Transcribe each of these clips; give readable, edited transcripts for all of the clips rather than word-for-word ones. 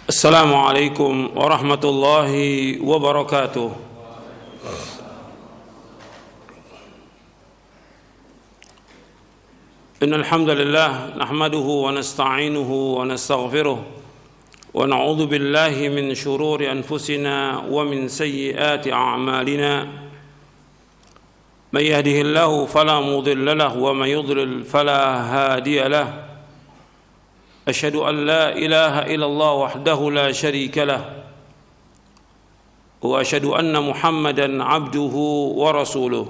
السلام عليكم ورحمة الله وبركاته. إن الحمد لله نحمده ونستعينه ونستغفره ونعوذ بالله من شرور أنفسنا ومن سيئات أعمالنا. من يهده الله فلا مضل له ومن يضلل فلا هادي له. أشهد أن لا إله إلا الله وحده لا شريك له وأشهد أن محمدا عبده ورسوله.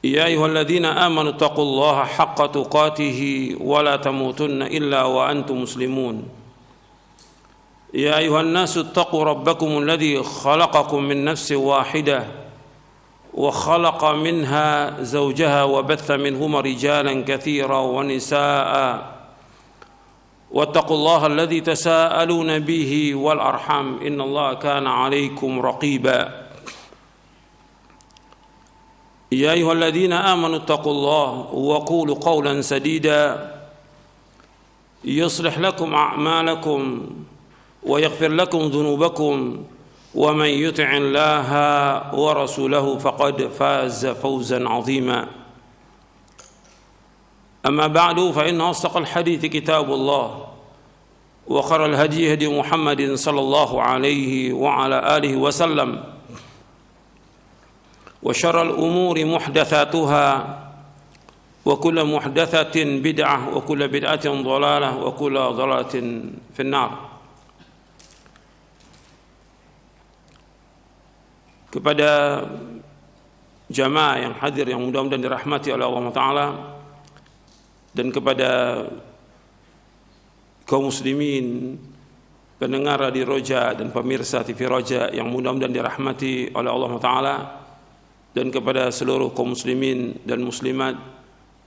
يا أيها الذين آمنوا اتقوا الله حق تقاته ولا تموتن إلا وأنتم مسلمون. يا أيها الناس اتقوا ربكم الذي خلقكم من نفس واحدة وخلق منها زوجها وبث منهما رجالا كثيرا ونساء واتقوا الله الذي تساءلون به والأرحام إن الله كان عليكم رقيبا. يا أيها الذين آمنوا اتقوا الله وقولوا قولا سديدا يصلح لكم أعمالكم ويغفر لكم ذنوبكم ومن يطع الله ورسوله فقد فاز فوزا عظيما. أما بعد فإن أصدق الحديث كتاب الله وخير الهدي هدي محمد صلى الله عليه وعلى آله وسلم وشر الأمور محدثاتها وكل محدثة بدعة وكل بدعة ضلالة وكل ضلالة في النار. Kepada jamaah yang hadir yang mudah-mudahan dirahmati oleh Allah Ta'ala, dan kepada kaum muslimin pendengar Radio Roja dan pemirsa TV Roja yang mudah-mudahan dirahmati oleh Allah Ta'ala, dan kepada seluruh kaum muslimin dan muslimat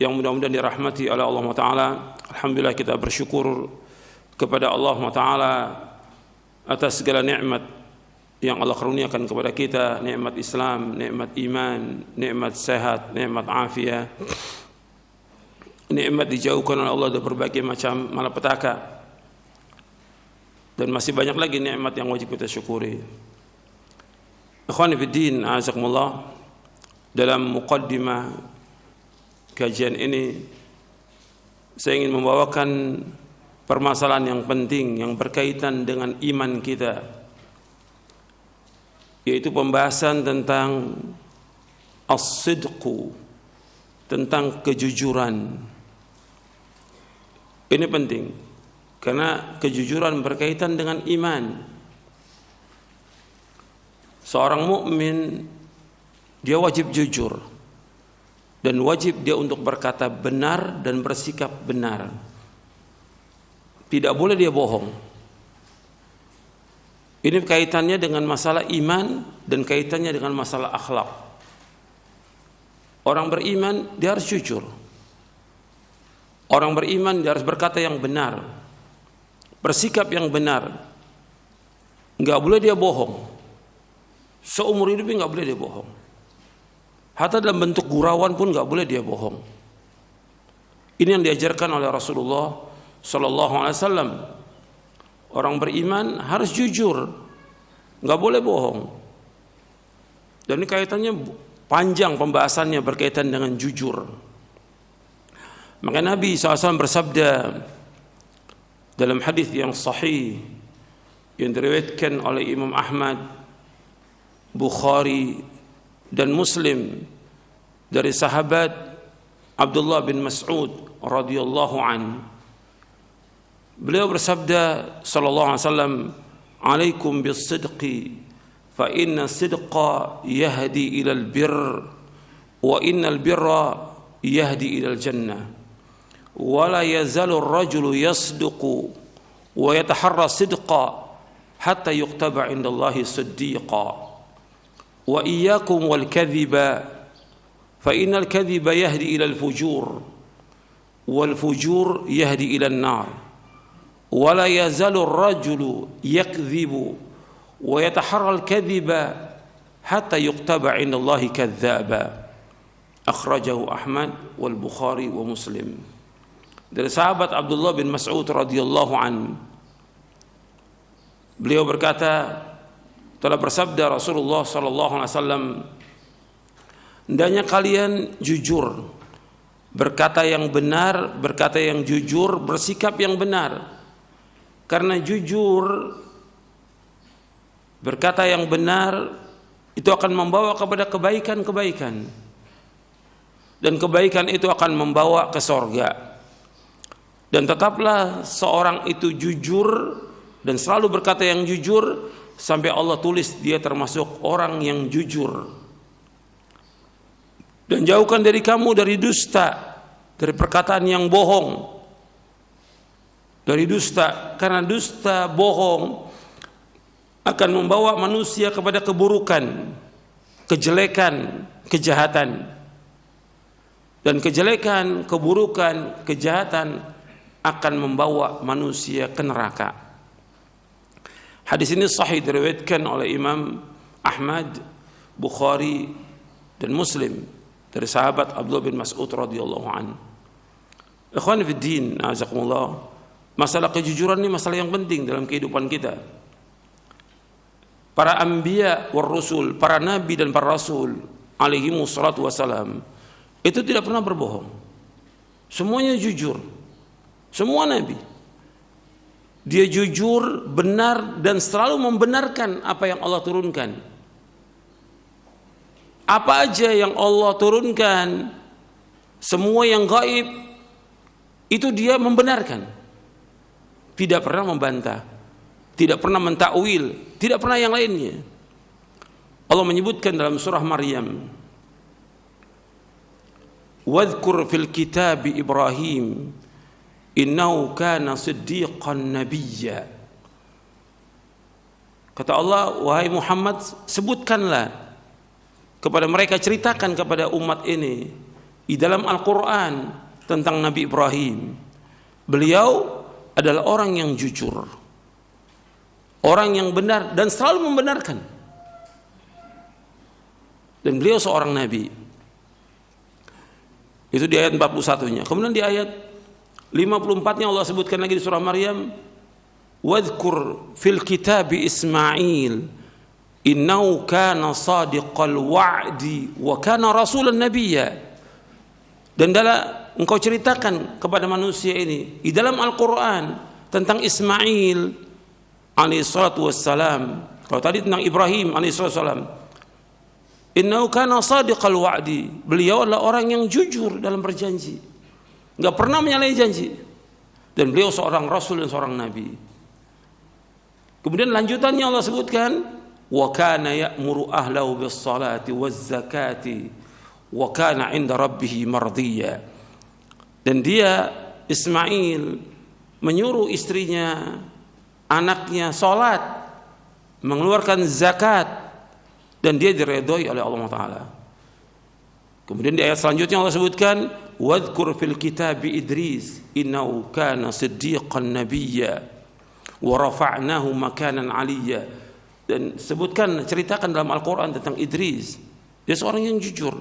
yang mudah-mudahan dirahmati oleh Allah Ta'ala. Alhamdulillah, kita bersyukur kepada Allah Ta'ala atas segala nikmat yang Allah karuniakan kepada kita, nikmat Islam, nikmat iman, nikmat sehat, nikmat afiat, nikmat dijauhkan oleh Allah dari berbagai macam malapetaka, dan masih banyak lagi nikmat yang wajib kita syukuri. Ikhwani fiddin, a'azakumullah, dalam muqaddimah kajian ini saya ingin membawakan permasalahan yang penting yang berkaitan dengan iman kita, yaitu pembahasan tentang as-sidqu, tentang kejujuran. Ini penting karena kejujuran berkaitan dengan iman. Seorang mukmin dia wajib jujur dan wajib dia untuk berkata benar dan bersikap benar. Tidak boleh dia bohong. Ini kaitannya dengan masalah iman dan kaitannya dengan masalah akhlak. Orang beriman dia harus jujur. Orang beriman dia harus berkata yang benar, bersikap yang benar. Enggak boleh dia bohong. Seumur hidupnya enggak boleh dia bohong. Hatta dalam bentuk gurauan pun enggak boleh dia bohong. Ini yang diajarkan oleh Rasulullah sallallahu alaihi wasallam. Orang beriman harus jujur, nggak boleh bohong. Dan ini kaitannya panjang pembahasannya berkaitan dengan jujur. Maka Nabi SAW bersabda dalam hadis yang sahih yang diriwayatkan oleh Imam Ahmad, Bukhari dan Muslim dari sahabat Abdullah bin Mas'ud radhiyallahu anhu. Beliau bersabda sallallahu alaihi wasallam, "Alaikum bis-sidqi fa inna sidqa yahdi ila al-birr wa innal birra yahdi ila al-jannah wa la yazalu ar-rajulu yasduqu wa yataharra sidqa hatta yuktaba 'inda Allahi siddiqa wa iyyakum wal kadhiba fa innal kadhiba yahdi ila al-fujur wal fujur yahdi ila an-nar." ولا يزال الرجل يكذب ويتحرى الكذب حتى يكتب عند الله كذابا أخرجه أحمد والبخاري ومسلم. Dari sahabat Abdullah bin Mas'ud radhiyallahu anhu, Beliau berkata, telah bersabda Rasulullah sallallahu alaihi wasallam, hendaknya kalian jujur, berkata yang benar, berkata yang jujur, bersikap yang benar. Karena jujur, berkata yang benar itu akan membawa kepada kebaikan-kebaikan, dan kebaikan itu akan membawa ke sorga. Dan tetaplah seorang itu jujur dan selalu berkata yang jujur sampai Allah tulis dia termasuk orang yang jujur. Dan jauhkan dari kamu dari dusta, dari perkataan yang bohong, dari dusta, karena dusta, bohong akan membawa manusia kepada keburukan, kejelekan, kejahatan. Dan kejelekan, keburukan, kejahatan akan membawa manusia ke neraka. Hadis ini sahih diriwayatkan oleh Imam Ahmad, Bukhari dan Muslim dari sahabat Abdullah bin Mas'ud radhiyallahu anhu. Ikhwan fi din, azakumullah. Masalah kejujuran ini masalah yang penting dalam kehidupan kita. Para anbiya war rusul, para nabi dan para rasul alaihi wassalatu wassalam, itu tidak pernah berbohong. Semuanya jujur. Semua nabi. Dia jujur, benar, dan selalu membenarkan apa yang Allah turunkan. Apa aja yang Allah turunkan, semua yang gaib, itu dia membenarkan. Tidak pernah membantah, tidak pernah mentakwil, tidak pernah yang lainnya. Allah menyebutkan dalam surah Maryam, "Wadhkur fil kitab Ibrahim innahu kana siddiqan nabiyya." Kata Allah, wahai Muhammad, sebutkanlah kepada mereka, ceritakan kepada umat ini di dalam Al-Quran tentang Nabi Ibrahim. Beliau adalah orang yang jujur, orang yang benar dan selalu membenarkan. Dan beliau seorang nabi. Itu di ayat 41-nya. Kemudian di ayat 54-nya Allah sebutkan lagi di surah Maryam, "Wadhkur fil kitabi Ismail innahu kana sadiqal wa'di wa kana rasulan nabiyya." Dan engkau ceritakan kepada manusia ini di dalam Al-Quran tentang Ismail alaihi salatu wassalam. Kalau tadi tentang Ibrahim alaihi salatu wassalam, innahu kana sadiqal wa'di, beliau adalah orang yang jujur dalam berjanji, enggak pernah menyalahi janji, dan beliau seorang rasul dan seorang nabi. Kemudian lanjutannya Allah sebutkan, wa kana ya'muru ahlahu bis salati waz zakati wa kana 'inda rabbih mardiyya. Dan dia Ismail menyuruh istrinya, anaknya salat, mengeluarkan zakat, dan dia diredhoi oleh Allah Taala. Kemudian di ayat selanjutnya Allah sebutkan, wadhkur fil kitabi Idris innahu kana siddiqan nabiyya wa rafa'nahu makanan 'aliyya. Dan sebutkan, ceritakan dalam Al-Quran tentang Idris, dia seorang yang jujur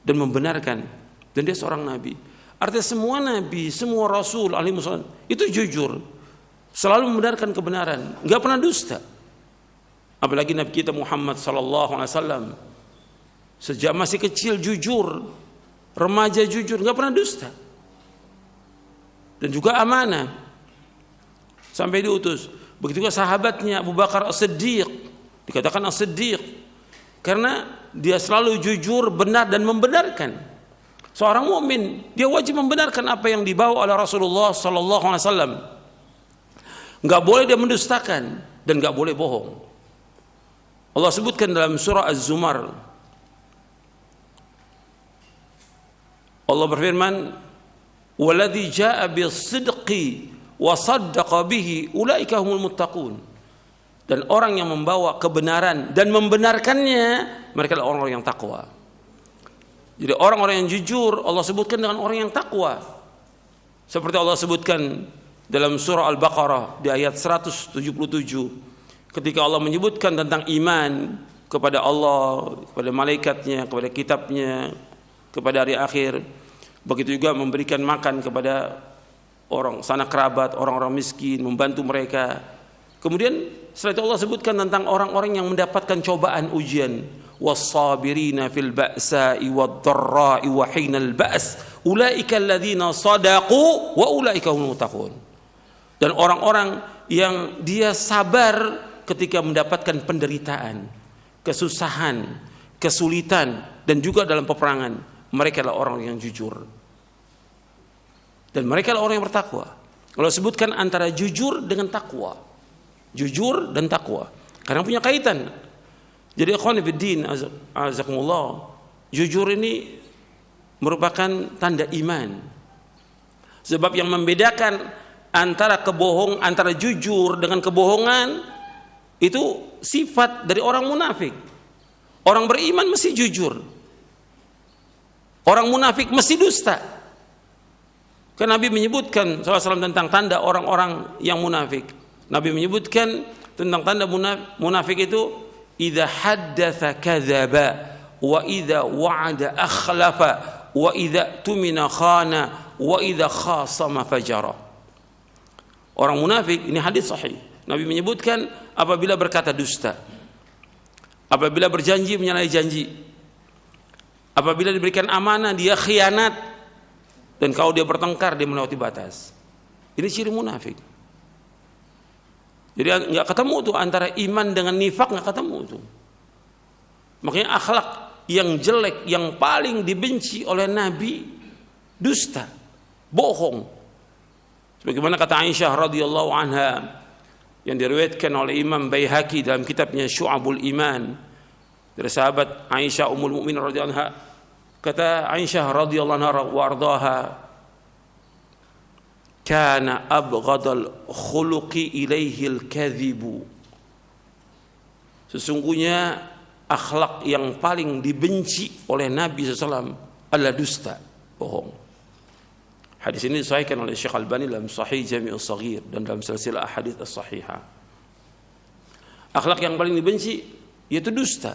dan membenarkan, dan dia seorang nabi. Artinya semua nabi, semua rasul alaihi wasallam itu jujur, selalu membenarkan kebenaran, enggak pernah dusta. Apalagi Nabi kita Muhammad sallallahu alaihi wasallam, sejak masih kecil jujur, remaja jujur, enggak pernah dusta. Dan juga amanah sampai diutus. Begitu juga sahabatnya Abu Bakar As-Siddiq, dikatakan As-Siddiq karena dia selalu jujur, benar dan membenarkan. Seorang mukmin dia wajib membenarkan apa yang dibawa oleh Rasulullah sallallahu alaihi wasallam. Enggak boleh dia mendustakan dan enggak boleh bohong. Allah sebutkan dalam surah Az-Zumar, Allah berfirman, "Walladzi jaa'a bis-sidqi wa saddaqa bihi ulaika humul muttaqun." Dan orang yang membawa kebenaran dan membenarkannya, mereka adalah orang-orang yang takwa. Jadi orang-orang yang jujur Allah sebutkan dengan orang yang takwa. Seperti Allah sebutkan dalam surah Al-Baqarah di ayat 177, ketika Allah menyebutkan tentang iman kepada Allah, kepada malaikatnya, kepada kitabnya, kepada hari akhir, begitu juga memberikan makan kepada orang sanak kerabat, orang-orang miskin, membantu mereka. Kemudian setelah itu Allah sebutkan tentang orang-orang yang mendapatkan cobaan ujian, was-sabirina fil ba'sa'i wad-dharra'i wa hinal ba's ulaika alladzina sadaqu wa ulaika humul muttaqun. Dan orang-orang yang dia sabar ketika mendapatkan penderitaan, kesusahan, kesulitan, dan juga dalam peperangan, mereka adalah orang yang jujur. Dan mereka adalah orang yang bertakwa. Kalau sebutkan antara jujur dengan takwa, jujur dan takwa, karena punya kaitan. Jadi ikhwan fillah, azakumullah, jujur ini merupakan tanda iman. Sebab yang membedakan antara jujur dengan kebohongan itu sifat dari orang munafik. Orang beriman mesti jujur. Orang munafik mesti dusta. Karena Nabi menyebutkan SAW tentang tanda orang-orang yang munafik. Nabi menyebutkan tentang tanda munafik itu, idza haddatsa kadzaba wa idza wa'ada akhlafa wa idza tumina khana wa idza khasama fajara. Orang munafik, ini hadis sahih. Nabi menyebutkan apabila berkata dusta, apabila berjanji menyalahi janji, apabila diberikan amanah dia khianat, dan kalau dia bertengkar dia melewati batas. Ini ciri munafik. Jadi nggak ketemu tuh antara iman dengan nifak, nggak ketemu tuh. Makanya akhlak yang jelek yang paling dibenci oleh Nabi dusta, bohong. Sebagaimana kata Aisyah radhiyallahu anha yang diriwayatkan oleh Imam Baihaqi dalam kitabnya Syu'abul Iman dari sahabat Aisyah ummul mukminin radhiyallahu anha, kata Aisyah radhiyallahu anha wa ardhaha, kana abghadal khuluqi ilaihi al-kadhibu. Sesungguhnya akhlak yang paling dibenci oleh Nabi SAW adalah dusta, bohong. Hadis ini disahihkan oleh Syekh Albani dalam Sahih Jami'us Shaghir dan dalam silsilah ahadits as-sahihah. Akhlak yang paling dibenci yaitu dusta.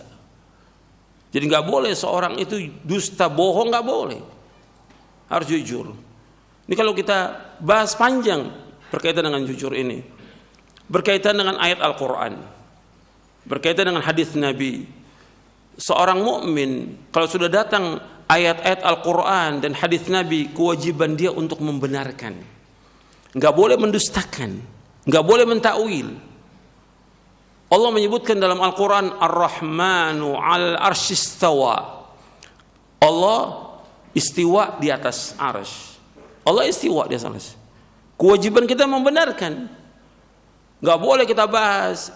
Jadi nggak boleh seorang itu dusta, bohong, nggak boleh. Harus jujur. Ini kalau kita bahas panjang berkaitan dengan jujur ini, berkaitan dengan ayat Al-Quran, berkaitan dengan hadis Nabi. Seorang mukmin kalau sudah datang ayat-ayat Al-Quran dan hadis Nabi, kewajiban dia untuk membenarkan. Nggak boleh mendustakan, nggak boleh mentakwil. Allah menyebutkan dalam Al-Quran, Ar-Rahmanu 'alal 'arsy istawa. Allah istiwa di atas arsy. Allah istiwa di atas. Kewajiban kita membenarkan. Nggak boleh kita bahas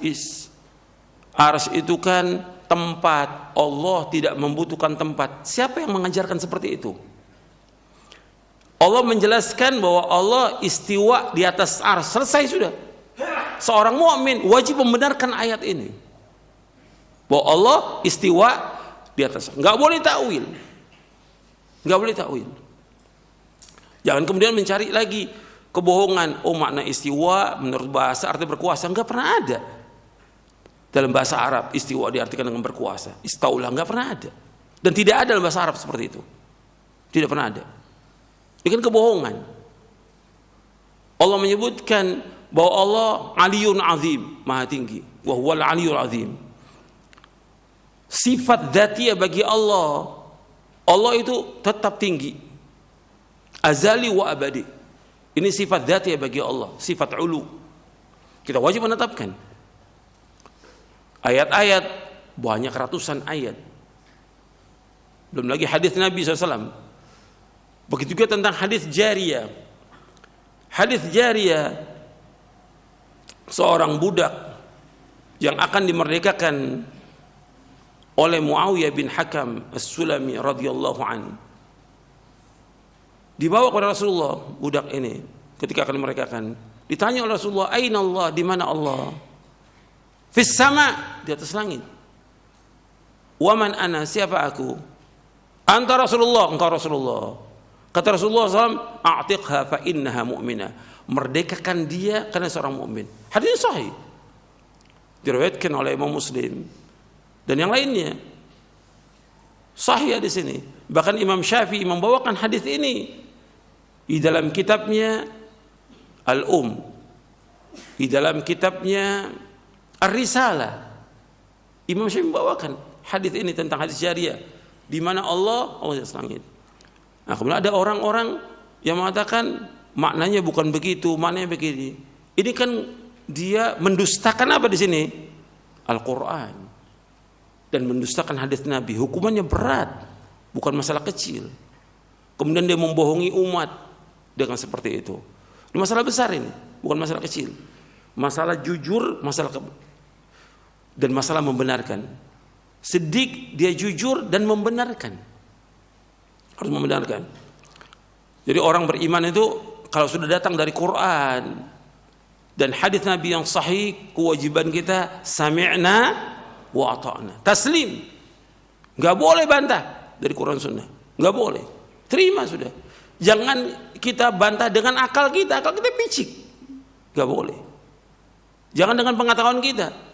arsy itu kan tempat, Allah tidak membutuhkan tempat. Siapa yang mengajarkan seperti itu? Allah menjelaskan bahwa Allah istiwa di atas arsy. Selesai sudah. Seorang mukmin wajib membenarkan ayat ini, bahwa Allah istiwa di atas. Nggak boleh takwil. Nggak boleh takwil. Jangan kemudian mencari lagi kebohongan. Oh, makna istiwa menurut bahasa arti berkuasa. Nggak pernah ada. Dalam bahasa Arab istiwa diartikan dengan berkuasa. Istaulah, nggak pernah ada. Dan tidak ada dalam bahasa Arab seperti itu. Tidak pernah ada. Ini kan kebohongan. Allah menyebutkan bahwa Allah Aliyun Azim, Maha tinggi. Wa huwal Aliyul Azim. Sifat dzatiyah bagi Allah, Allah itu tetap tinggi. Azali wa abadi. Ini sifat dzatiyah bagi Allah, sifat ulu. Kita wajib menetapkan. Ayat-ayat banyak, ratusan ayat. Belum lagi hadis Nabi SAW. Begitu juga tentang hadis jariyah. Hadis jariyah, seorang budak yang akan dimerdekakan oleh Muawiyah bin Hakam As-Sulami radhiyallahu anhu. Dibawa kepada Rasulullah budak ini ketika akan dimerdekakan. Ditanya oleh Rasulullah, "Aina Allah?" Di mana Allah? Fis sama, di atas langit. Wa man ana, siapa aku? Anta Rasulullah, engkau Rasulullah. Kata Rasulullah SAW, "A'tiqha fa innaha mu'minah." Merdekakan dia karena seorang mukmin. Hadis sahih. Diriwayatkan oleh Imam Muslim dan yang lainnya. Sahih di sini. Bahkan Imam Syafi'i membawakan hadis ini di dalam kitabnya Al-Um, di dalam kitabnya Ar-Risalah, Imam Syafi'i membawakan hadis ini tentang hadis syariah, di mana Allah di atas langit. Nah, kemudian ada orang-orang yang mengatakan maknanya bukan begitu, maknanya begini. Ini kan dia mendustakan apa di sini? Al-Quran, dan mendustakan hadis Nabi. Hukumannya berat, bukan masalah kecil. Kemudian dia membohongi umat dengan seperti itu. Ini masalah besar, ini bukan masalah kecil. Masalah jujur, dan masalah membenarkan. Siddiq, dia jujur dan membenarkan, harus membenarkan. Jadi orang beriman itu kalau sudah datang dari Quran dan hadis Nabi yang sahih, kewajiban kita sami'na wa ata'na, taslim. Nggak boleh bantah dari Quran Sunnah, nggak boleh, terima sudah. Jangan kita bantah dengan akal kita picik, nggak boleh. Jangan dengan pengetahuan kita.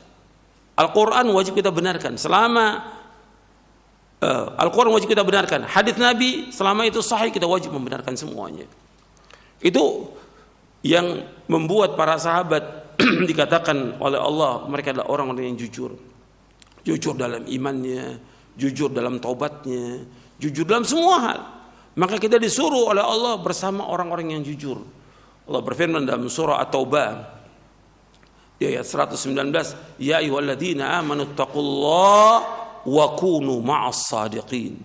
Al-Quran wajib kita benarkan selama Al-Quran wajib kita benarkan. Hadis Nabi selama itu sahih, kita wajib membenarkan semuanya. Itu yang membuat para sahabat dikatakan oleh Allah mereka adalah orang-orang yang jujur. Jujur dalam imannya, jujur dalam taubatnya, jujur dalam semua hal. Maka kita disuruh oleh Allah bersama orang-orang yang jujur. Allah berfirman dalam surah At-Taubah di ayat 119, ya ayyuhalladzina amanu taqullaha wa kunu ma'as sadiqin.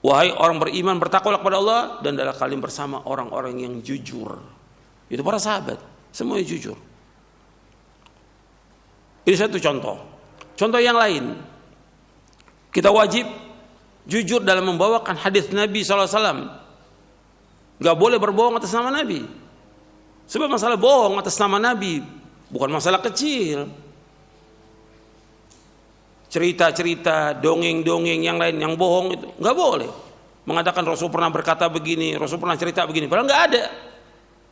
Wahai orang beriman, bertakwalah kepada Allah dan adalah kalian bersama orang-orang yang jujur. Itu para sahabat, semuanya jujur. Ini satu contoh. Contoh yang lain, kita wajib jujur dalam membawakan hadis Nabi SAW. Gak boleh berbohong atas nama Nabi. Sebab masalah bohong atas nama Nabi bukan masalah kecil. Cerita-cerita, dongeng-dongeng yang lain yang bohong itu nggak boleh. Mengatakan Rasul pernah berkata begini, Rasul pernah cerita begini, padahal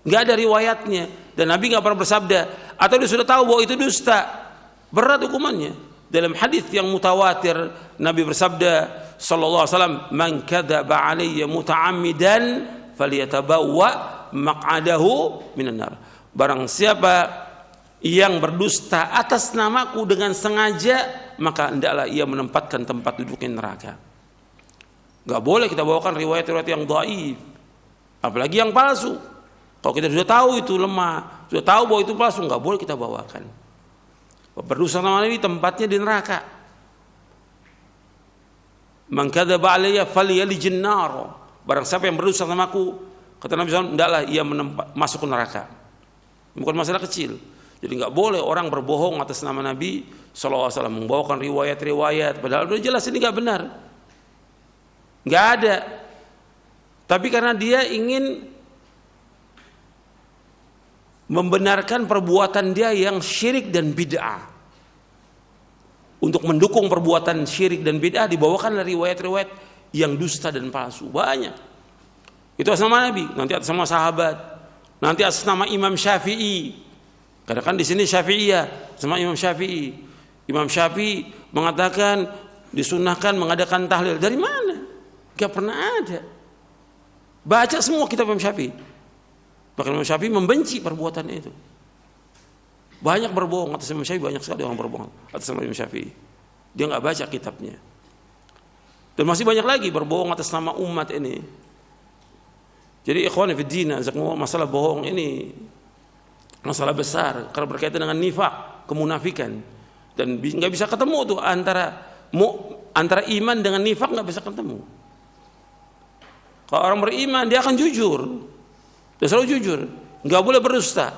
nggak ada riwayatnya, dan Nabi nggak pernah bersabda, atau dia sudah tahu bahwa itu dusta, berat hukumannya. Dalam hadis yang mutawatir Nabi bersabda sallallahu alaihi wasallam, man kadzaba alayya muta'ammidan falyatabawwa maq'adahu minan nar. Barang siapa yang berdusta atas namaku dengan sengaja, maka hendaklah ia menempatkan tempat duduknya neraka. Gak boleh kita bawakan riwayat-riwayat yang dhaif, apalagi yang palsu. Kalau kita sudah tahu itu lemah, sudah tahu bahwa itu palsu, gak boleh kita bawakan. Berdusta nama Nabi tempatnya di neraka. Man kadzaba alayya falyalijin nar. Barang siapa yang berdusta namaku, kata Nabi SAW, hendaklah ia masuk ke neraka. Bukan masalah kecil. Jadi nggak boleh orang berbohong atas nama Nabi SAW, membawakan riwayat-riwayat padahal udah jelas ini nggak benar, nggak ada. Tapi karena dia ingin membenarkan perbuatan dia yang syirik dan bid'ah, untuk mendukung perbuatan syirik dan bid'ah dibawakan riwayat-riwayat yang dusta dan palsu banyak. Itu atas nama Nabi, nanti atas nama sahabat, nanti atas nama Imam Syafi'i. Karena kan di sini Syafi'iyah sama Imam Syafi'i. Imam Syafi'i mengatakan disunahkan mengadakan tahlil. Dari mana? Gak pernah ada. Baca semua kitab Imam Syafi'i. Bahkan Imam Syafi'i membenci perbuatan itu. Banyak berbohong atas Imam Syafi'i, banyak sekali orang berbohong atas nama Imam Syafi'i. Dia nggak baca kitabnya. Dan masih banyak lagi berbohong atas nama umat ini. Jadi ikhwan fillah, masalah bohong ini masalah besar karena berkaitan dengan nifak, kemunafikan, dan nggak bisa ketemu tuh antara iman dengan nifak, nggak bisa ketemu. Kalau orang beriman dia akan jujur, dia selalu jujur, nggak boleh berdusta.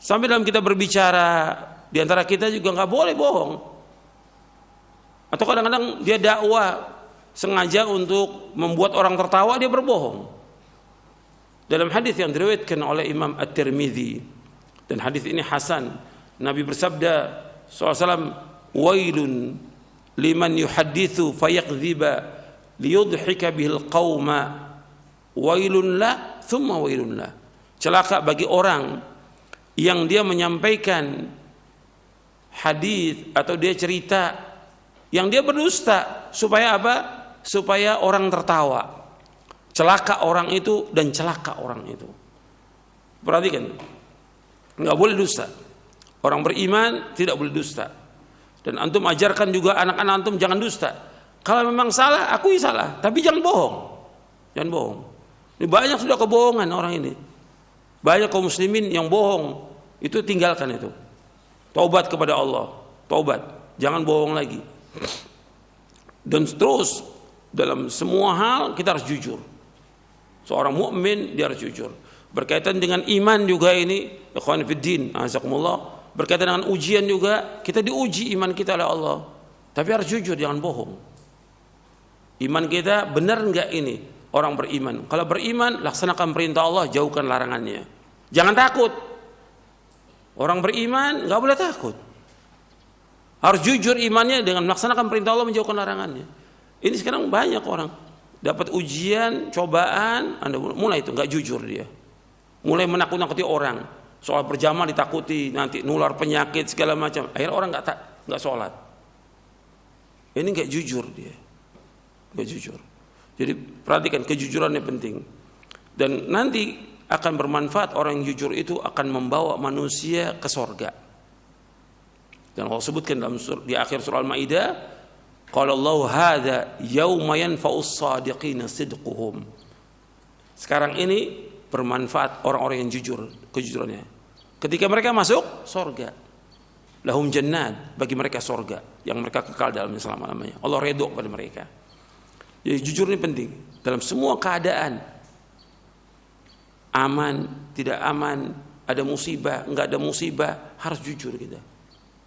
Sampai dalam kita berbicara di antara kita juga nggak boleh bohong. Atau kadang-kadang dia dakwah sengaja untuk membuat orang tertawa, dia berbohong. Dalam hadis yang diriwayatkan oleh Imam At-Tirmidzi, dan hadis ini hasan, Nabi bersabda SAW, wailun liman yuhadithu fayakdziba liyudhika bihil qawma wailun la thumma wailun la. Celaka bagi orang yang dia menyampaikan hadis atau dia cerita yang dia berdusta, supaya apa? Supaya orang tertawa. Celaka orang itu dan celaka orang itu. Perhatikan, Nggak boleh dusta. Orang beriman tidak boleh dusta. Dan antum ajarkan juga anak-anak antum jangan dusta. Kalau memang salah, akui salah, tapi jangan bohong. Jangan bohong. Ini banyak sudah kebohongan orang ini. Banyak kaum muslimin yang bohong. Itu tinggalkan itu. Taubat kepada Allah. Taubat. Jangan bohong lagi. Dan terus dalam semua hal kita harus jujur. Seorang mukmin dia harus jujur. Berkaitan dengan iman juga ini, ikhwan fiddin, azakumullah. Berkaitan dengan ujian juga, kita diuji iman kita oleh Allah. Tapi harus jujur, jangan bohong. Iman kita benar enggak ini? Orang beriman. Kalau beriman, laksanakan perintah Allah, jauhkan larangannya. Jangan takut. Orang beriman enggak boleh takut. Harus jujur imannya dengan melaksanakan perintah Allah, menjauhkan larangannya. Ini sekarang banyak orang dapat ujian, cobaan, Anda mulai itu enggak jujur dia. Mulai menakut-nakuti orang. Soal berjamaah ditakuti, nanti nular penyakit segala macam. Akhirnya orang nggak sholat. Ini nggak jujur dia, nggak jujur. Jadi perhatikan, kejujurannya penting. Dan nanti akan bermanfaat. Orang yang jujur itu akan membawa manusia ke sorga. Dan Allah sebutkan di akhir surah Al-Maidah, qala Allahu hadza yauma yanfa'us shadiqina sidquhum. Sekarang ini bermanfaat orang-orang yang jujur kejujurannya. Ketika mereka masuk sorga, lahum jannat, bagi mereka sorga yang mereka kekal dalamnya selama-lamanya. Allah redha pada mereka. Jadi jujur ini penting dalam semua keadaan. Aman, tidak aman, ada musibah, enggak ada musibah, harus jujur kita.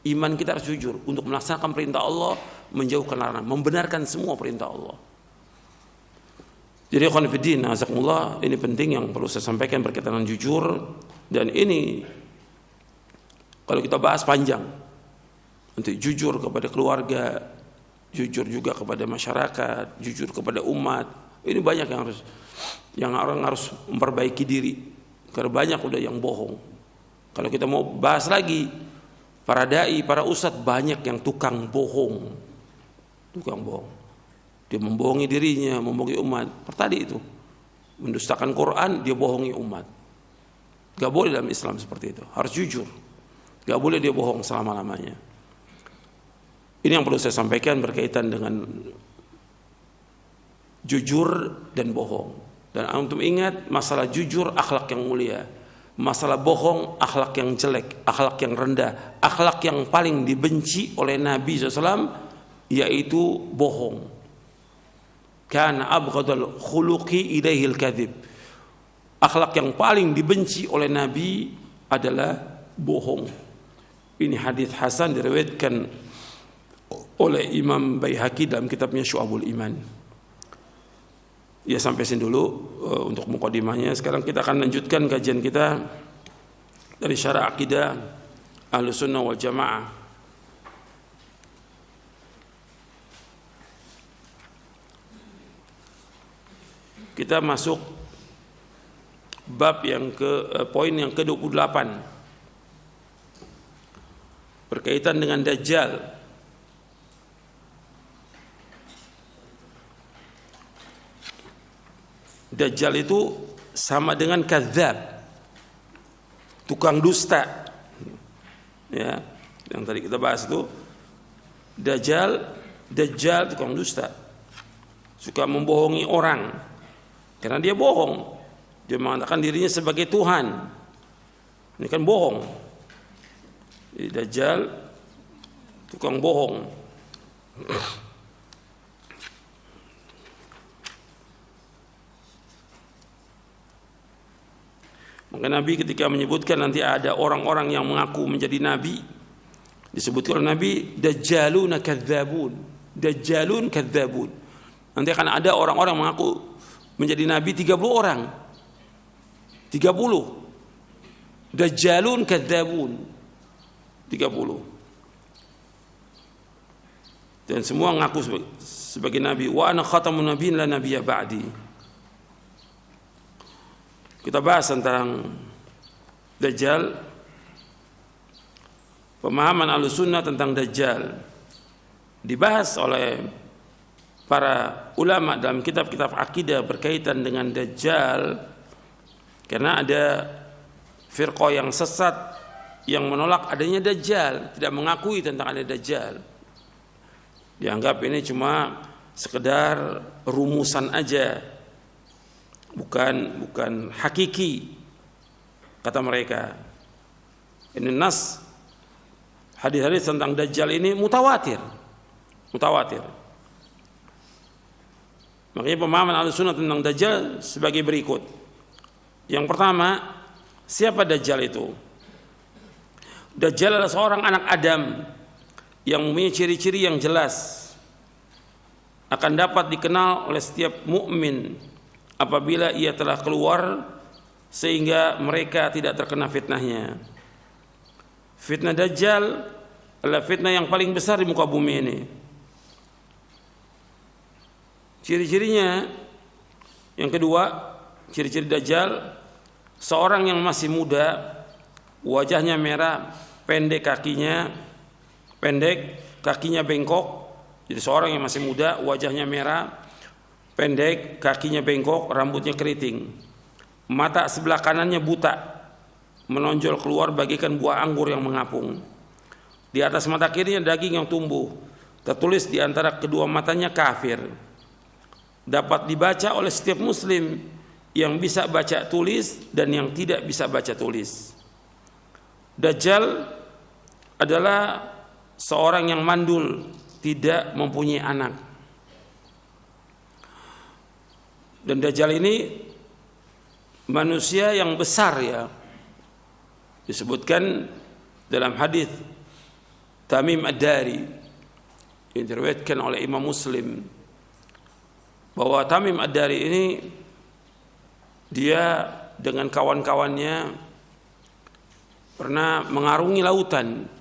Iman kita harus jujur untuk melaksanakan perintah Allah, menjauhkan larangan, membenarkan semua perintah Allah. Jadi ikhwan fillah, azakumullah, ini penting yang perlu saya sampaikan berkaitan dengan jujur. Dan ini kalau kita bahas panjang, nanti jujur kepada keluarga, jujur juga kepada masyarakat, jujur kepada umat. Ini banyak yang orang harus memperbaiki diri, karena banyak udah yang bohong. Kalau kita mau bahas lagi, para dai, para ustadz, banyak yang tukang bohong. Tukang bohong. Dia membohongi dirinya, membohongi umat. Tadi itu mendustakan Quran, dia bohongi umat. Gak boleh dalam Islam seperti itu. Harus jujur. Gak boleh dia bohong selama-lamanya. Ini yang perlu saya sampaikan berkaitan dengan jujur dan bohong. Dan antum ingat, masalah jujur akhlak yang mulia, masalah bohong akhlak yang jelek, akhlak yang rendah, akhlak yang paling dibenci oleh Nabi SAW, yaitu bohong. Kana abghadul khuluqi ilaihil kadhib. Akhlak yang paling dibenci oleh Nabi adalah bohong. Ini hadis hasan diriwayatkan oleh Imam Baihaqi dalam kitabnya Syu'abul Iman. Ya, sampai sini dulu untuk mukadimahnya. Sekarang kita akan lanjutkan kajian kita dari syarah akidah Ahlussunnah wal Jamaah. Kita masuk bab yang poin yang ke-28 berkaitan dengan Dajjal. Dajjal itu sama dengan kadzdzab, tukang dusta. Ya, yang tadi kita bahas itu Dajjal tukang dusta. Suka membohongi orang. Karena dia bohong. Dia mengatakan dirinya sebagai Tuhan. Ini kan bohong. Dajjal tukang bohong. Maka Nabi ketika menyebutkan nanti ada orang-orang yang mengaku menjadi Nabi, disebutkan oleh Nabi, Dajjaluna kadzabun. Dajjalun kadzabun. Nanti akan ada orang-orang mengaku menjadi Nabi 30 orang. 30. Dajjalun kadzabun. 30. Dan semua mengaku sebagai Nabi. Wa ana khatamun nabiyyin la nabiyya ba'di. Kita bahas tentang Dajjal. Pemahaman Ahlussunnah tentang Dajjal dibahas oleh para ulama dalam kitab-kitab akidah berkaitan dengan Dajjal, karena ada firqah yang sesat yang menolak adanya Dajjal, tidak mengakui tentang adanya Dajjal. Dianggap ini cuma sekedar rumusan aja, bukan hakiki, kata mereka. Ini nas hadis-hadis tentang Dajjal ini mutawatir. Makanya pemahaman Ahlussunnah tentang Dajjal sebagai berikut. Yang pertama, siapa Dajjal itu? Dajjal adalah seorang anak Adam yang mempunyai ciri-ciri yang jelas, akan dapat dikenal oleh setiap mukmin apabila ia telah keluar sehingga mereka tidak terkena fitnahnya. Fitnah Dajjal adalah fitnah yang paling besar di muka bumi ini. Ciri-cirinya, yang kedua, ciri-ciri Dajjal, seorang yang masih muda, wajahnya merah, pendek kakinya bengkok. Jadi seorang yang masih muda, wajahnya merah, pendek, kakinya bengkok, rambutnya keriting. Mata sebelah kanannya buta, menonjol keluar bagaikan buah anggur yang mengapung. Di atas mata kirinya daging yang tumbuh. Tertulis di antara kedua matanya kafir. Dapat dibaca oleh setiap muslim yang bisa baca tulis dan yang tidak bisa baca tulis. Dajjal adalah seorang yang mandul, tidak mempunyai anak. Dan Dajjal ini manusia yang besar, ya. Disebutkan dalam hadis Tamim Ad-Dari yang diriwayatkan oleh Imam Muslim bahwa Tamim Ad-Dari ini dia dengan kawan-kawannya pernah mengarungi lautan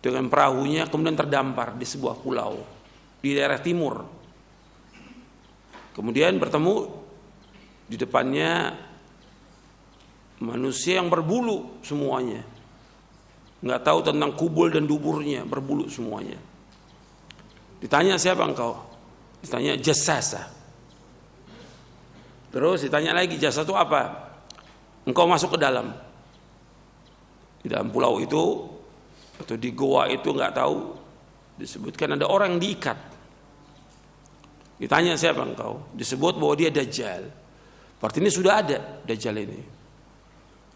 dengan perahunya, kemudian terdampar di sebuah pulau di daerah timur. Kemudian bertemu di depannya manusia yang berbulu semuanya, nggak tahu tentang kubul dan duburnya, berbulu semuanya. Ditanya, siapa engkau? Ditanya, Jassasa. Terus ditanya lagi, jasa itu apa? Engkau masuk ke dalam. Di dalam pulau itu atau di goa itu nggak tahu, disebutkan ada orang yang diikat. Ditanya, siapa engkau? Disebut bahwa dia Dajjal. Berarti ini sudah ada Dajjal ini,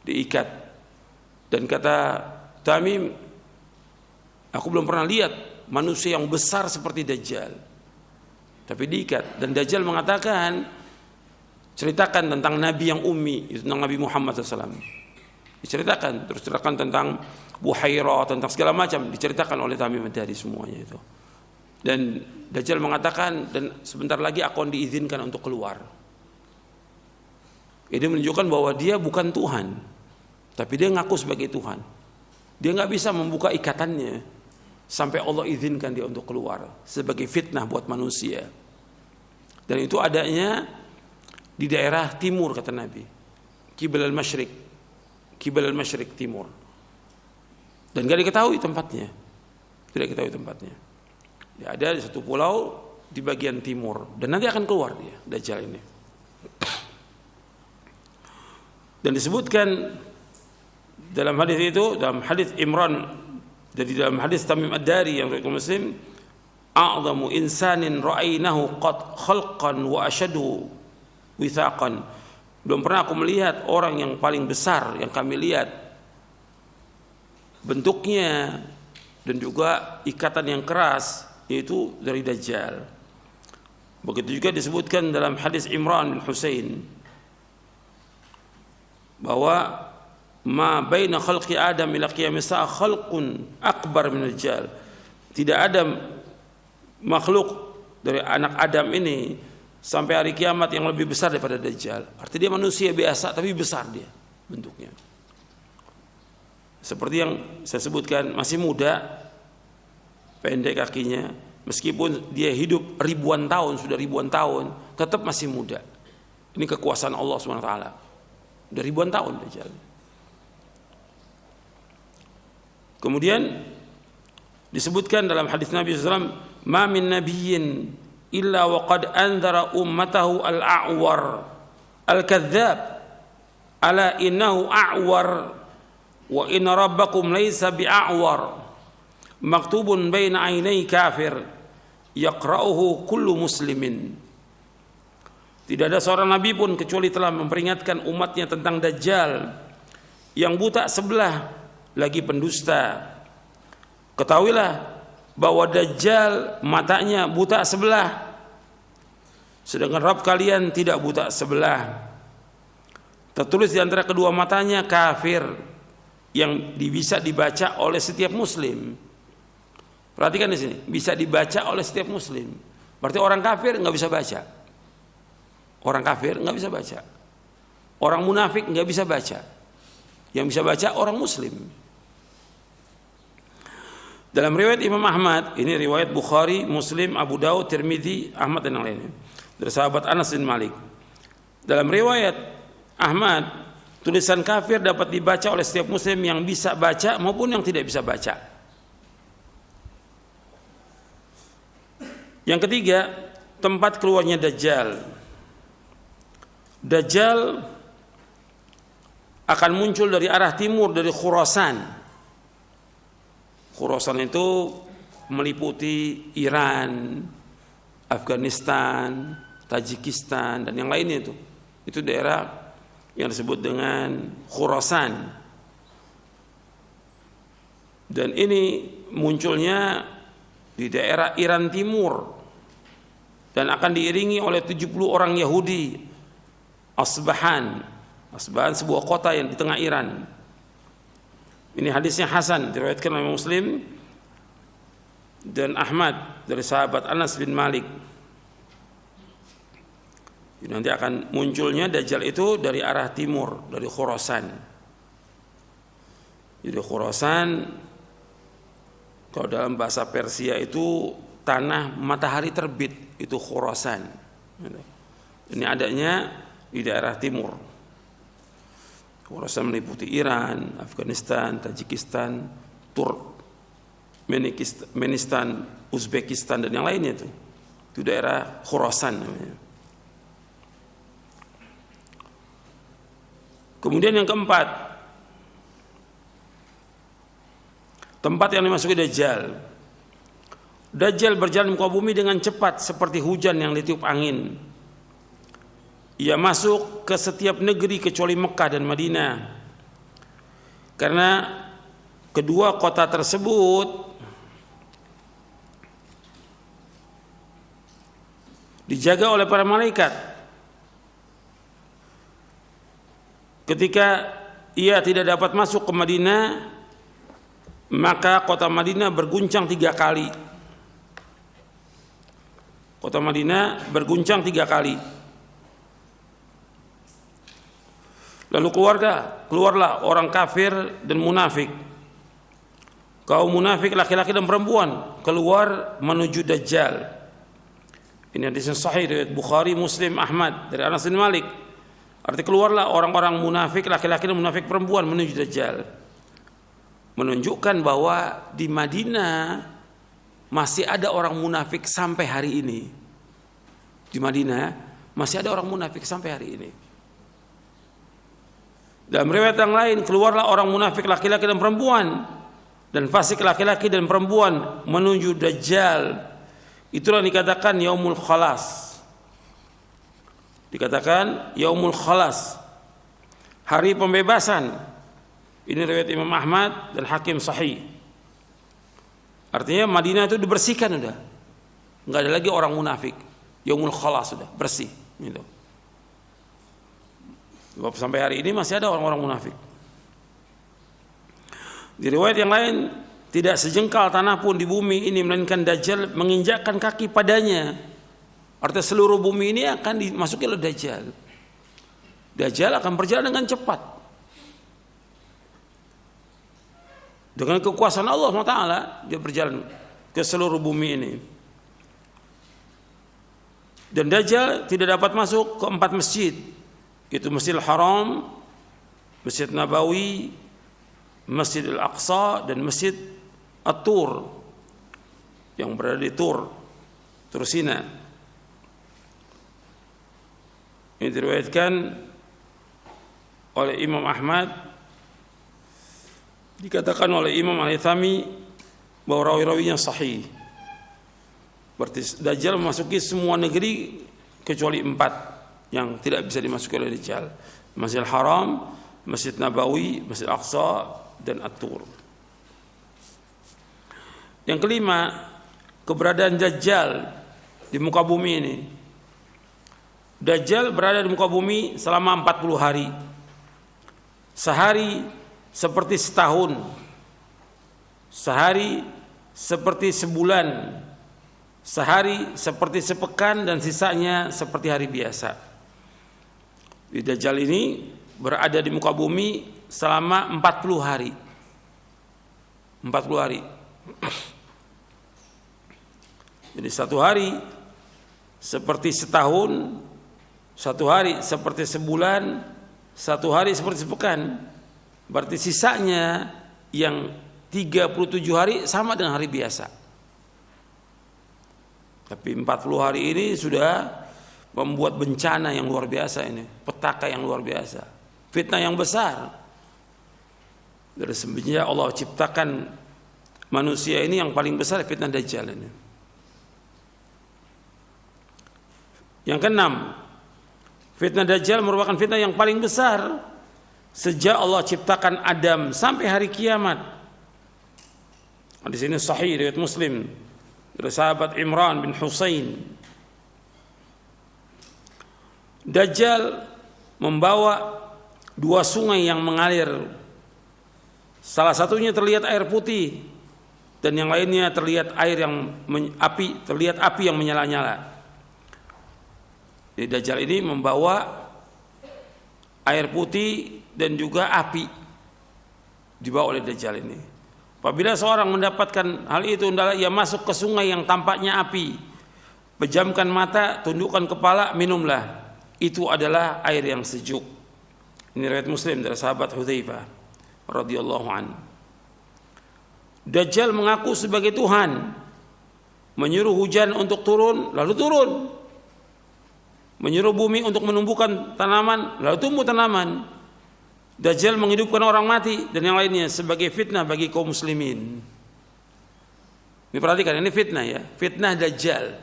diikat. Dan kata Tamim, aku belum pernah lihat manusia yang besar seperti Dajjal, tapi diikat. Dan Dajjal mengatakan, ceritakan tentang Nabi yang ummi, tentang Nabi Muhammad SAW. Diceritakan, terus ceritakan tentang Buhairah, tentang segala macam, diceritakan oleh Tamim Ad-Dari semuanya itu. Dan Dajjal mengatakan, dan sebentar lagi akan diizinkan untuk keluar. Ini menunjukkan bahwa dia bukan Tuhan, tapi dia ngaku sebagai Tuhan. Dia nggak bisa membuka ikatannya sampai Allah izinkan dia untuk keluar, sebagai fitnah buat manusia. Dan itu adanya di daerah timur, kata Nabi, Qibal al-Masyriq, timur. Dan gak diketahui tempatnya, tidak diketahui tempatnya. Dia ada di satu pulau di bagian timur, dan nanti akan keluar dia, Dajjal ini. Dan disebutkan dalam hadis itu, dalam hadis Imran, jadi dalam hadis Tamim Ad-Dari yang riwayat Muslim, a'zamu insanin ra'ainahu qad khalqan wa ashadu withaqan. Belum pernah aku melihat orang yang paling besar yang kami lihat bentuknya dan juga ikatan yang keras, yaitu dari Dajjal. Begitu juga disebutkan dalam hadis Imran bin Husain bahwa ma baina khalqi Adam ila qiyamis sa'a khalqun akbar min Dajjal. Tidak ada makhluk dari anak Adam ini sampai hari kiamat yang lebih besar daripada Dajjal. Artinya dia manusia biasa tapi besar dia bentuknya. Seperti yang saya sebutkan, masih muda, pendek kakinya, meskipun dia hidup ribuan tahun, sudah ribuan tahun, tetap masih muda. Ini kekuasaan Allah SWT. Sudah ribuan tahun Dajjal. Kemudian disebutkan dalam hadis Nabi SAW, ma min nabiyyin illa waqad anzara ummatahu al-a'war al-kadzdzab ala innahu a'war wa inna rabbakum laisa bi'awar maktubun baina ainai kafir yaqra'uhu kullu muslimin. Tidak ada seorang nabi pun kecuali telah memperingatkan umatnya tentang Dajjal yang buta sebelah lagi pendusta. Ketahuilah bahwa Dajjal matanya buta sebelah, sedangkan Rabb kalian tidak buta sebelah. Tertulis di antara kedua matanya kafir yang bisa dibaca oleh setiap muslim. Perhatikan di sini, bisa dibaca oleh setiap muslim. Berarti orang kafir nggak bisa baca. Orang kafir nggak bisa baca. Orang munafik nggak bisa baca. Yang bisa baca orang muslim. Dalam riwayat Imam Ahmad, ini riwayat Bukhari, Muslim, Abu Daud, Tirmidzi, Ahmad dan yang lainnya, dari sahabat Anas bin Malik. Dalam riwayat Ahmad, tulisan kafir dapat dibaca oleh setiap muslim yang bisa baca maupun yang tidak bisa baca. Yang ketiga, tempat keluarnya Dajjal. Dajjal akan muncul dari arah timur, dari Khurasan. Khurasan itu meliputi Iran, Afghanistan, Tajikistan dan yang lainnya itu. Itu daerah yang disebut dengan Khurasan. Dan ini munculnya di daerah Iran Timur dan akan diiringi oleh 70 orang Yahudi. Asbahan sebuah kota yang di tengah Iran. Ini hadisnya hasan, diriwayatkan oleh Muslim dan Ahmad dari sahabat Anas bin Malik. Nanti akan munculnya Dajjal itu dari arah timur, dari Khurasan. Jadi Khurasan kalau dalam bahasa Persia itu tanah matahari terbit, itu Khurasan. Ini adanya di daerah timur. Khurasan meliputi Iran, Afghanistan, Tajikistan, Turkmenistan, Uzbekistan dan yang lainnya itu. Itu daerah Khurasan namanya. Kemudian yang keempat, tempat yang dimasuki Dajjal. Dajjal berjalan di muka bumi dengan cepat seperti hujan yang ditiup angin. Ia masuk ke setiap negeri kecuali Mekah dan Madinah. Karena kedua kota tersebut dijaga oleh para malaikat. Ketika ia tidak dapat masuk ke Madinah, maka kota Madinah berguncang 3 kali. Kota Madinah berguncang 3 kali. Lalu keluarlah orang kafir dan munafik. Kaum munafik laki-laki dan perempuan keluar menuju Dajjal. Ini hadis sahih dari Bukhari, Muslim, Ahmad dari Anas bin Malik. Arti keluarlah orang-orang munafik laki-laki dan munafik perempuan menuju Dajjal. Menunjukkan bahwa di Madinah masih ada orang munafik sampai hari ini. Di Madinah masih ada orang munafik sampai hari ini. Dalam riwayat yang lain, keluarlah orang munafik laki-laki dan perempuan dan fasik laki-laki dan perempuan menuju Dajjal. Itulah dikatakan Yaumul Khalas. Dikatakan Yaumul Khalas, hari pembebasan. Ini riwayat Imam Ahmad dan Hakim Sahih. Artinya Madinah itu dibersihkan sudah. Enggak ada lagi orang munafik. Yaumul Khalas sudah bersih gitu. Sebab sampai hari ini masih ada orang-orang munafik. Di riwayat yang lain, tidak sejengkal tanah pun di bumi ini melainkan Dajjal menginjakkan kaki padanya. Artinya seluruh bumi ini akan dimasuki oleh Dajjal. Dajjal akan berjalan dengan cepat. Dengan kekuasaan Allah SWT dia berjalan ke seluruh bumi ini. Dan Dajjal tidak dapat masuk ke 4 masjid. Itu Masjidil Haram, Masjid Nabawi, Masjidil Aqsa dan Masjid At-Tur yang berada di Tur Sina. Ini diriwayatkan oleh Imam Ahmad Dikatakan oleh Imam Al-Haythami bahwa rawi-rawinya sahih. Berarti Dajjal memasuki semua negeri kecuali 4 yang tidak bisa dimasuki oleh Dajjal. Masjidil Haram, Masjid Nabawi, Masjid Aqsa, dan At-Tur. Yang kelima, keberadaan Dajjal di muka bumi ini. Dajjal berada di muka bumi selama 40 hari. Sehari seperti setahun, sehari seperti sebulan, sehari seperti sepekan, dan sisanya seperti hari biasa. Di Dajjal ini berada di muka bumi selama 40 hari. 40 hari. Jadi satu hari seperti setahun, satu hari seperti sebulan, satu hari seperti sepekan. Berarti sisanya yang 37 hari sama dengan hari biasa. Tapi 40 hari ini sudah membuat bencana yang luar biasa ini, petaka yang luar biasa, fitnah yang besar. Dari sebenarnya Allah ciptakan manusia ini yang paling besar fitnah Dajjal ini. Yang keenam, fitnah Dajjal merupakan fitnah yang paling besar sejak Allah ciptakan Adam sampai hari kiamat. Di sini sahih riwayat Muslim dari sahabat Imran bin Husain. Dajjal membawa 2 sungai yang mengalir. Salah satunya terlihat air putih dan yang lainnya terlihat terlihat api yang menyala-nyala. Jadi Dajjal ini membawa air putih dan juga api dibawa oleh Dajjal ini. Apabila seorang mendapatkan hal itu, hendaklah ia masuk ke sungai yang tampaknya api, pejamkan mata, tundukkan kepala, minumlah. Itu adalah air yang sejuk. Ini riwayat Muslim dari sahabat Hudzaifah radhiyallahu an. Dajjal mengaku sebagai Tuhan, menyuruh hujan untuk turun, lalu turun. Menyuruh bumi untuk menumbuhkan tanaman, lalu tumbuh tanaman. Dajjal menghidupkan orang mati dan yang lainnya sebagai fitnah bagi kaum muslimin. Ini perhatikan, ini fitnah ya, fitnah Dajjal.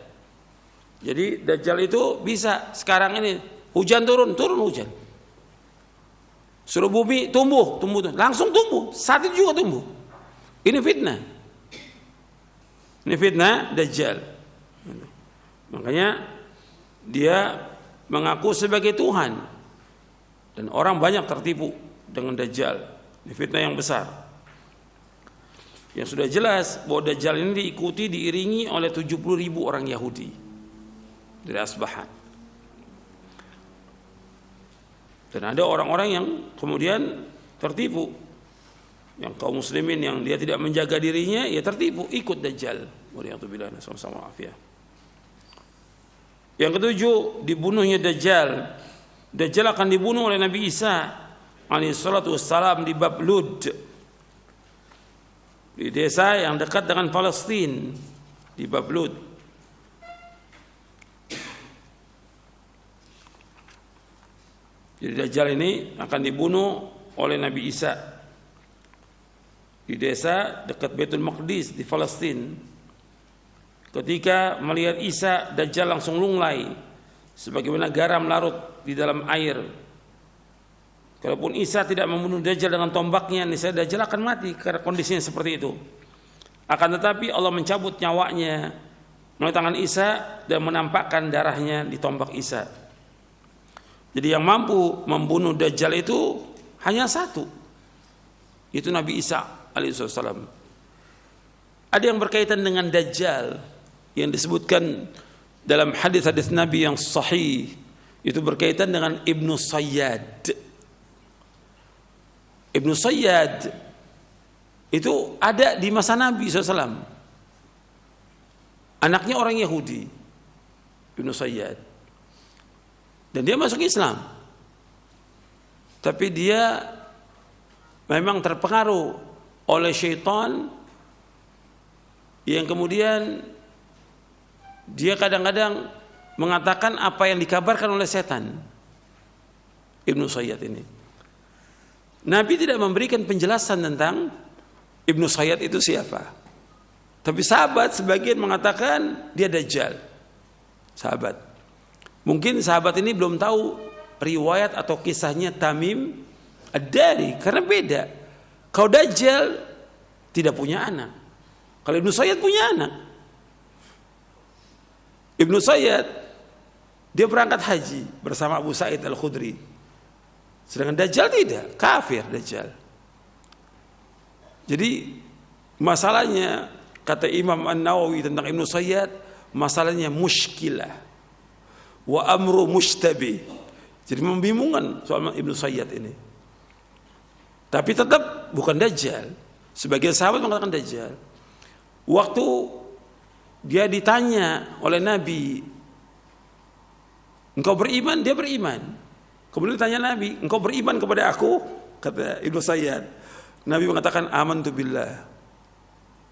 Jadi Dajjal itu bisa sekarang ini hujan turun hujan. Suruh bumi tumbuh, langsung tumbuh, saat itu juga tumbuh. Ini fitnah. Ini fitnah Dajjal. Makanya dia mengaku sebagai Tuhan dan orang banyak tertipu dengan Dajjal. Ini fitnah yang besar. Yang sudah jelas bahwa Dajjal ini diikuti, diiringi oleh 70.000 orang Yahudi dari Asbahan. Dan ada orang-orang yang kemudian tertipu, yang kaum muslimin yang dia tidak menjaga dirinya, ya tertipu, ikut Dajjal. Waliyatubillah, sama-sama afiyah. Yang ketujuh, dibunuhnya Dajjal. Dajjal akan dibunuh oleh Nabi Isa alaihissalatu wassalam di Bablud, di desa yang dekat dengan Palestina, di Bablud. Jadi Dajjal ini akan dibunuh oleh Nabi Isa di desa dekat Baitul Maqdis di Palestina. Ketika melihat Isa, Dajjal langsung lunglai sebagaimana garam larut di dalam air. Kalaupun Isa tidak membunuh Dajjal dengan tombaknya, niscaya Dajjal akan mati karena kondisinya seperti itu. Akan tetapi Allah mencabut nyawanya melalui tangan Isa dan menampakkan darahnya di tombak Isa. Jadi yang mampu membunuh Dajjal itu hanya satu, itu Nabi Isa alaihissalam. Ada yang berkaitan dengan Dajjal yang disebutkan dalam hadis-hadis Nabi yang sahih, itu berkaitan dengan Ibnu Sayyad. Ibnu Sayyad itu ada di masa Nabi SAW. Anaknya orang Yahudi, Ibnu Sayyad. Dan dia masuk Islam. Tapi dia memang terpengaruh oleh syaitan yang kemudian dia kadang-kadang mengatakan apa yang dikabarkan oleh setan. Ibnu Sayyad ini, Nabi tidak memberikan penjelasan tentang Ibnu Sayyad itu siapa. Tapi sahabat sebagian mengatakan dia Dajjal. Sahabat. Mungkin sahabat ini belum tahu riwayat atau kisahnya Tamim Ad-Dari, karena beda. Kalau Dajjal tidak punya anak. Kalau Ibnu Sayyad punya anak. Ibnu Sayyad dia berangkat haji bersama Abu Sa'id Al-Khudri. Sedangkan Dajjal tidak, kafir Dajjal. Jadi masalahnya kata Imam An-Nawawi tentang Ibnu Sayyad, masalahnya muskilah wa amru mustabih. Jadi membingungkan soal Ibnu Sayyad ini. Tapi tetap bukan Dajjal. Sebagian sahabat mengatakan Dajjal. Waktu dia ditanya oleh Nabi, engkau beriman? Dia beriman. Kemudian ditanya Nabi, engkau beriman kepada aku? Kata Ibnu Sayyad. Nabi mengatakan, amantu billah.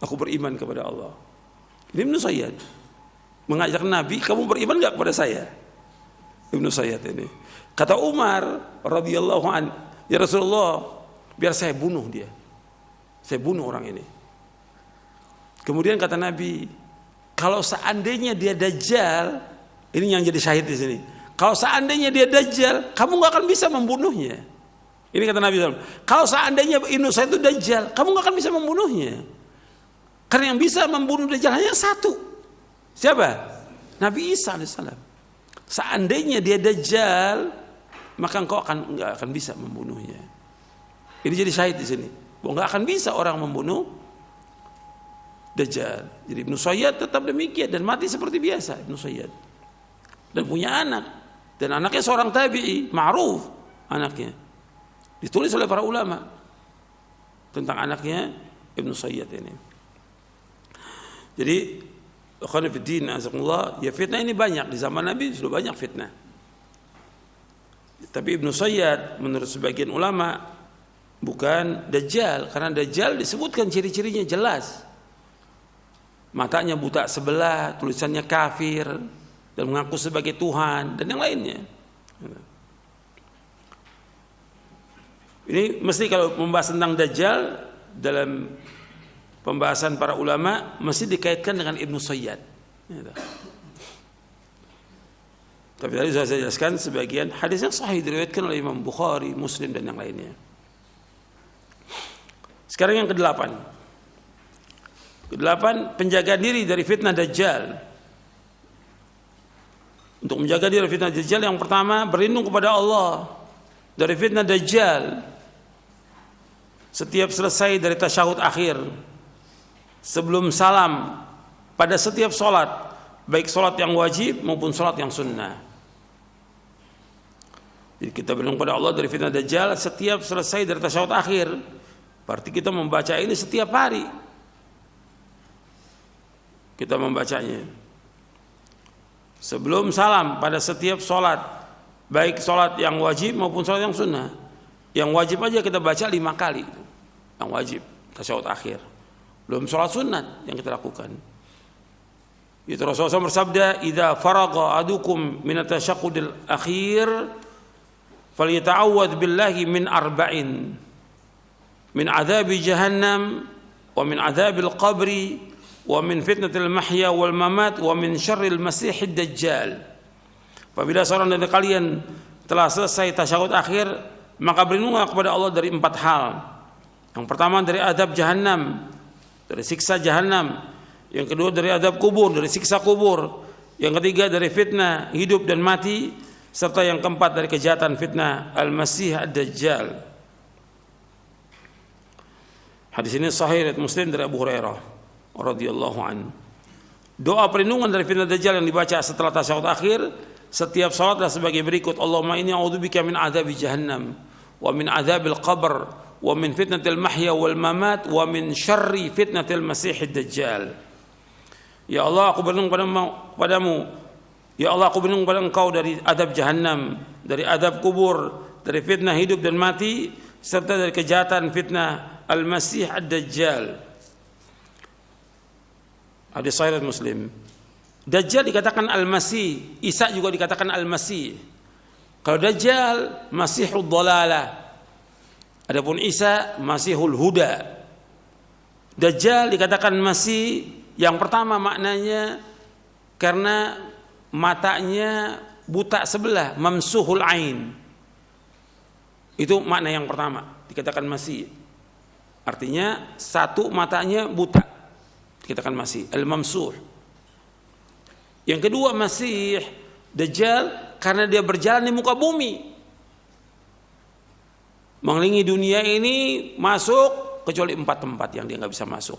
Aku beriman kepada Allah. Ini Ibnu Sayyad mengajak Nabi, kamu beriman enggak kepada saya? Ibnu Sayyad ini. Kata Umar radhiyallahu an, ya Rasulullah, biar saya bunuh dia. Saya bunuh orang ini. Kemudian kata Nabi, kalau seandainya dia Dajjal, ini yang jadi syahid di sini. Kalau seandainya dia Dajjal, kamu nggak akan bisa membunuhnya. Ini kata Nabi SAW. Kalau seandainya Ibnu Sayyad itu Dajjal, kamu nggak akan bisa membunuhnya. Karena yang bisa membunuh Dajjal hanya satu. Siapa? Nabi Isa alaihissalam. Seandainya dia Dajjal, maka engkau nggak akan bisa membunuhnya. Ini jadi syahid di sini. Nggak akan bisa orang membunuh Dajjal. Jadi Ibnu Sayyad tetap demikian dan mati seperti biasa Ibnu Sayyad. Dan punya anak, dan anaknya seorang tabi'i, ma'ruf anaknya. Ditulis oleh para ulama tentang anaknya Ibnu Sayyad ini. Jadi ikhwan fillah azakumullah, ya fitnah ini banyak di zaman Nabi, sudah banyak fitnah. Tapi Ibnu Sayyad menurut sebagian ulama bukan Dajjal, karena Dajjal disebutkan ciri-cirinya jelas. Matanya buta sebelah, tulisannya kafir, dan mengaku sebagai Tuhan, dan yang lainnya. Ini mesti kalau membahas tentang Dajjal dalam pembahasan para ulama mesti dikaitkan dengan Ibnu Sayyad. Tapi tadi sudah saya jelaskan sebagian hadis yang sahih diriwayatkan oleh Imam Bukhari, Muslim dan yang lainnya. Sekarang yang ke-8. Ke-8, penjaga diri dari fitnah Dajjal. Untuk menjaga diri dari fitnah Dajjal, yang pertama berlindung kepada Allah dari fitnah Dajjal. Setiap selesai dari tasyahud akhir, sebelum salam, pada setiap sholat, baik sholat yang wajib maupun sholat yang sunnah. Jadi kita berlindung kepada Allah dari fitnah Dajjal setiap selesai dari tasyahud akhir. Berarti kita membaca ini setiap hari. Kita membacanya sebelum salam pada setiap sholat, baik sholat yang wajib maupun sholat yang sunnah. Yang wajib aja kita baca 5 kali, yang wajib tasyahud akhir. Belum sholat sunat yang kita lakukan. Itu Rasulullah SAW bersabda, "Idza faragha adukum min at-tashaqqudil akhir, falyata'awwadz billahi min arba'in, min adzabi jahannam, wa min adzabil qabri, wa min fitnatil mahya wal mamat, wa min syarril masiihid dajjal." Apabila seorang dari kalian telah selesai tasyahud akhir, maka berlindunglah kepada Allah dari 4 hal. Yang pertama dari azab jahannam, dari siksa jahannam. Yang kedua dari azab kubur, dari siksa kubur. Yang ketiga dari fitnah hidup dan mati, serta yang keempat dari kejahatan fitnah al-masih ad-dajjal. Hadis ini sahih riwayat Muslim dari Abu Hurairah radhiyallahu an. Doa perlindungan dari fitnah dajjal yang dibaca setelah tasyahud akhir setiap salat adalah sebagai berikut: Allahumma inni a'udzubika min adzabi jahannam wa min adzabil qabr wa min fitnatil mahya wal mamat wa min syarri fitnatil masiihid dajjal. Ya Allah, aku berlindung padamu. Ya Allah, aku berlindung kepada Engkau dari azab jahannam, dari azab kubur, dari fitnah hidup dan mati, serta dari kejahatan fitnah al-masih ad-dajjal. Hadis sahih Muslim. Dajjal dikatakan al-masih, Isa juga dikatakan al-masih. Kalau Dajjal masihud dhalalah, adapun Isa masihul huda. Dajjal dikatakan Masih, yang pertama maknanya karena matanya buta sebelah, mamsuhul ain. Itu makna yang pertama, dikatakan Masih. Artinya satu matanya buta, dikatakan Masih, al-mamsuh. Yang kedua Masih, Dajjal karena dia berjalan di muka bumi, mengelilingi dunia ini, masuk kecuali 4 tempat yang dia nggak bisa masuk,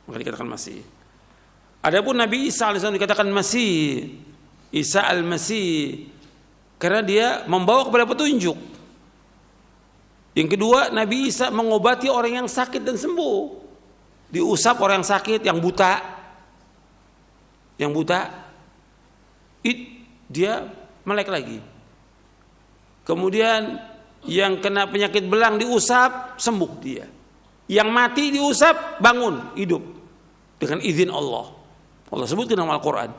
maka dikatakan Masih. Adapun Nabi Isa alaihissalam dikatakan Masih, Isa al-Masih, karena dia membawa kepada petunjuk. Yang kedua, Nabi Isa mengobati orang yang sakit dan sembuh, diusap orang yang sakit, yang buta, dia melek lagi. Kemudian yang kena penyakit belang diusap, sembuh dia. Yang mati diusap, bangun, hidup dengan izin Allah. Allah sebutkan dalam Al-Quran,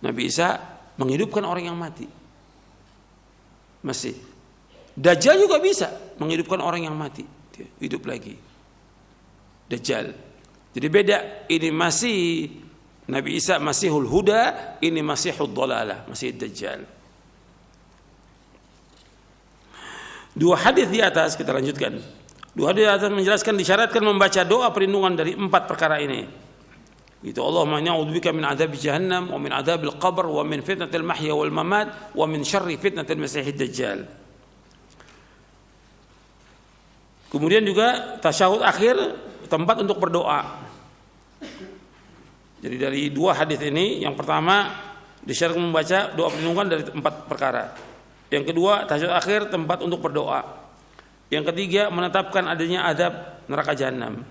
Nabi Isa menghidupkan orang yang mati. Masih. Dajjal juga bisa menghidupkan orang yang mati, dia hidup lagi. Dajjal. Jadi beda, ini masih Nabi Isa Masihul Huda, ini Masihul Dhalalah, Masih Dajjal. Dua hadis di atas kita lanjutkan. Dua hadis di atas menjelaskan disyaratkan membaca doa perlindungan dari 4 perkara ini. Itu Allahumma na'udzubika min adzabi jahannam wa min adzabil qabr wa min fitnatil mahya wal mamat wa min syarri fitnatil masiihid dajjal. Kemudian juga tasyahud akhir, tempat untuk berdoa. Jadi dari 2 hadis ini, yang pertama disyaratkan membaca doa perlindungan dari 4 perkara. Yang kedua, tasyahud akhir, tempat untuk berdoa. Yang ketiga, menetapkan adanya azab neraka jahanam.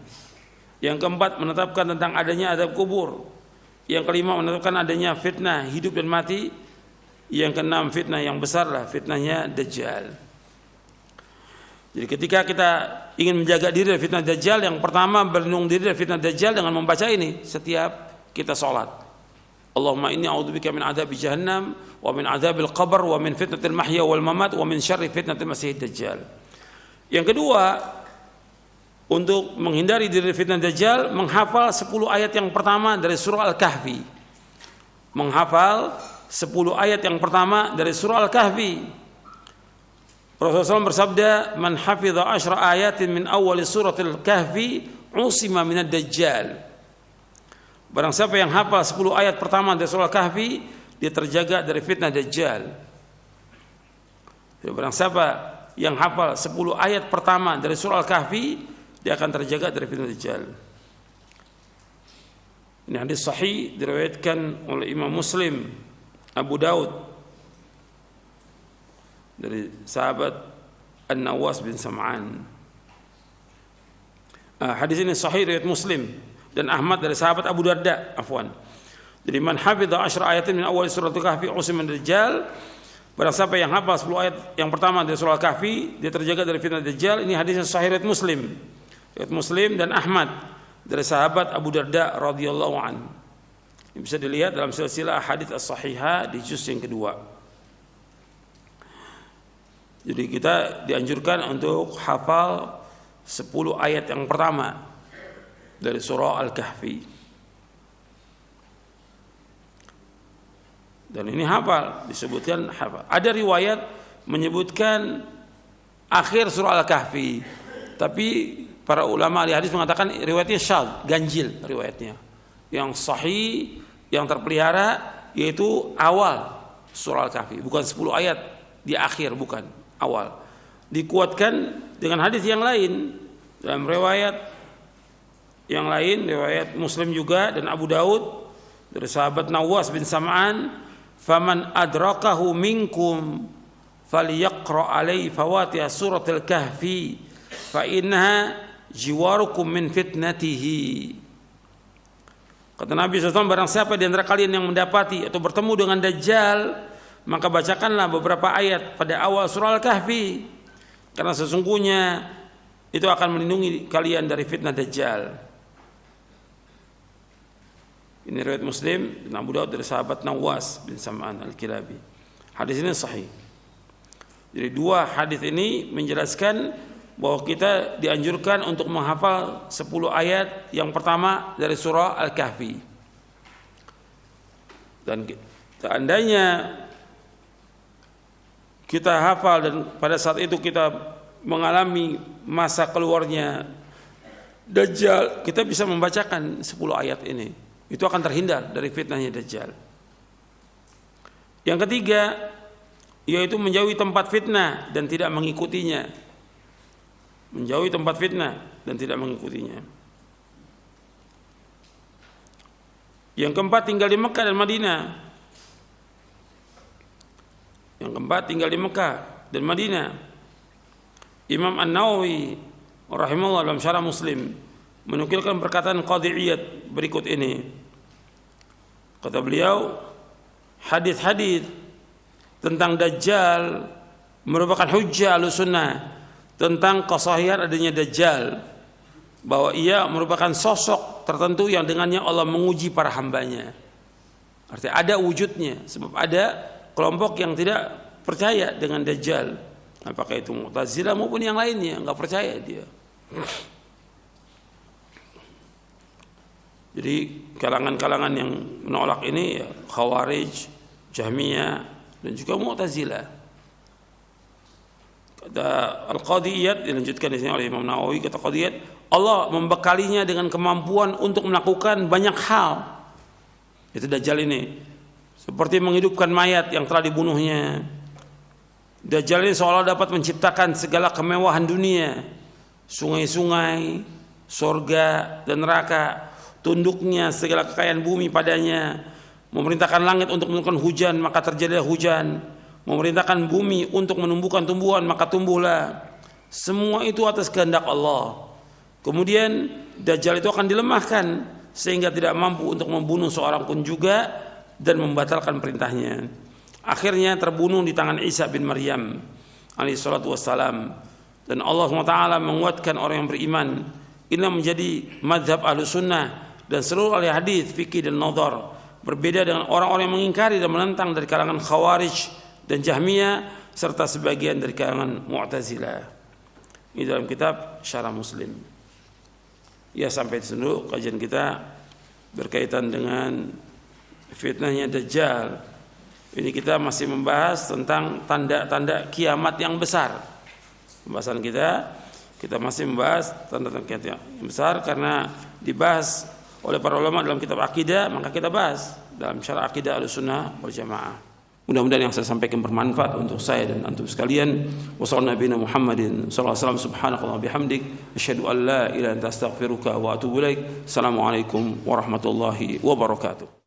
Yang keempat, menetapkan tentang adanya azab kubur. Yang kelima, menetapkan adanya fitnah hidup dan mati. Yang keenam, fitnah yang besar lah, fitnahnya Dajjal. Jadi ketika kita ingin menjaga diri dari fitnah Dajjal, yang pertama berlindung diri dari fitnah Dajjal dengan membaca ini setiap kita sholat. Allahumma inni a'udzubika min adzabi jahannam wa min adzabil qabr wa min fitnatil mahya wal mamat wa min syarri fitnatil masiihid dajjal. Yang kedua, untuk menghindari diri fitnah Dajjal, menghafal 10 ayat yang pertama dari surah Al-Kahfi. Menghafal 10 ayat yang pertama dari surah Al-Kahfi. Rasulullah SAW bersabda, "Man hafidha 10 ayatin min awwali suratil Kahfi, usima minad Dajjal." Barang siapa yang hafal 10 ayat pertama dari surah Al-Kahfi, dia terjaga dari fitnah Dajjal. Barang siapa yang hafal 10 ayat pertama dari surah Al-Kahfi, dia akan terjaga dari fitnah Dajjal. Ini hadis sahih diriwayatkan oleh Imam Muslim, Abu Daud, dari sahabat An-Nawas bin Sam'an. Hadis ini sahih riwayat Muslim dan Ahmad dari sahabat Abu Darda, afwan. Jadi man hafidha 10 ayatin min awal surah Al-Kahfi usima min Dajjal. Barang siapa yang hafal 10 ayat yang pertama dari surah Al-Kahfi, dia terjaga dari fitnah Dajjal. Ini hadisnya sahih riwayat Muslim. Riwayat Muslim dan Ahmad dari sahabat Abu Darda radhiyallahu an. Ini bisa dilihat dalam silsilah hadits as-sahihah di juz yang kedua. Jadi kita dianjurkan untuk hafal 10 ayat yang pertama dari surah Al-Kahfi. Dan ini hafal, disebutkan hafal. Ada riwayat menyebutkan akhir surah Al-Kahfi, tapi para ulama ahli hadis mengatakan riwayatnya syadz, ganjil riwayatnya. Yang sahih, yang terpelihara yaitu awal surah Al-Kahfi, bukan 10 ayat di akhir, bukan, awal. Dikuatkan dengan hadis yang lain dalam riwayat yang lain, riwayat Muslim juga dan Abu Daud dari sahabat Nawas bin Sam'an, "Faman adrakahu minkum falyaqra alaihi fawatiha suratul Kahfi fa innaha jiwarukum min fitnatihi." Kata Nabi SAW, barang siapa di antara kalian yang mendapati atau bertemu dengan Dajjal, maka bacakanlah beberapa ayat pada awal surah Al-Kahfi, karena sesungguhnya itu akan melindungi kalian dari fitnah Dajjal. Ini riwayat Muslim dan Abu Daud dari sahabat Nawas bin Sam'an Al-Kilabi. Hadis ini sahih. Jadi 2 hadis ini menjelaskan bahwa kita dianjurkan untuk menghafal 10 ayat yang pertama dari surah Al-Kahfi. Dan seandainya kita hafal dan pada saat itu kita mengalami masa keluarnya Dajjal, kita bisa membacakan 10 ayat ini. Itu akan terhindar dari fitnahnya Dajjal. Yang ketiga, yaitu menjauhi tempat fitnah dan tidak mengikutinya. Menjauhi tempat fitnah dan tidak mengikutinya. Yang keempat, tinggal di Mekah dan Madinah. Yang keempat, tinggal di Mekah dan Madinah. Imam An-Nawawi rahimahullah dalam Syarah Muslim menukilkan perkataan Qadhi Iyad berikut ini. Kata beliau, hadis-hadis tentang Dajjal merupakan hujjah Ahlussunnah tentang kesahihan adanya Dajjal, bahwa ia merupakan sosok tertentu yang dengannya Allah menguji para hambanya. Artinya ada wujudnya, sebab ada kelompok yang tidak percaya dengan Dajjal, apakah itu Mu'tazilah maupun yang lainnya, enggak percaya dia. Jadi kalangan-kalangan yang menolak ini ya Khawarij, Jahmiyah dan juga Mu'tazilah. Kata Al-Qadhi Iyad, dilanjutkan di sini oleh Imam Nawawi, kata Qadhi Iyad, Allah membekalinya dengan kemampuan untuk melakukan banyak hal. Itu Dajjal ini, seperti menghidupkan mayat yang telah dibunuhnya. Dajjal ini seolah dapat menciptakan segala kemewahan dunia, sungai-sungai, surga dan neraka, tunduknya segala kekayaan bumi padanya, memerintahkan langit untuk menurunkan hujan maka terjadilah hujan, memerintahkan bumi untuk menumbuhkan tumbuhan maka tumbuhlah. Semua itu atas kehendak Allah. Kemudian Dajjal itu akan dilemahkan sehingga tidak mampu untuk membunuh seorang pun juga dan membatalkan perintahnya. Akhirnya terbunuh di tangan Isa bin Maryam alaihi salatu wassalam. Dan Allah SWT menguatkan orang yang beriman. Ini menjadi mazhab Ahlussunnah dan seluruh ahli hadis, fikih dan nazar. Berbeda dengan orang-orang yang mengingkari dan menentang dari kalangan Khawarij dan Jahmiyah serta sebagian dari kalangan Mu'tazilah. Ini dalam kitab Syarah Muslim. Ya, sampai di sini kajian kita berkaitan dengan fitnahnya Dajjal. Ini kita masih membahas tentang tanda-tanda kiamat yang besar. Pembahasan kita masih membahas tanda-tanda kiamat yang besar karena dibahas oleh para ulama dalam kitab akidah, maka kita bahas dalam syarah akidah Ahlussunnah wal Jamaah. Mudah-mudahan yang saya sampaikan bermanfaat untuk saya dan antum sekalian. Wassalamualaikum Muhammadin sallallahu alaihi wasallam, subhanallahi bihamdik, asyhadu an la ilaha illa anta astaghfiruka wa atubu ilaik. Assalamualaikum warahmatullahi wabarakatuh.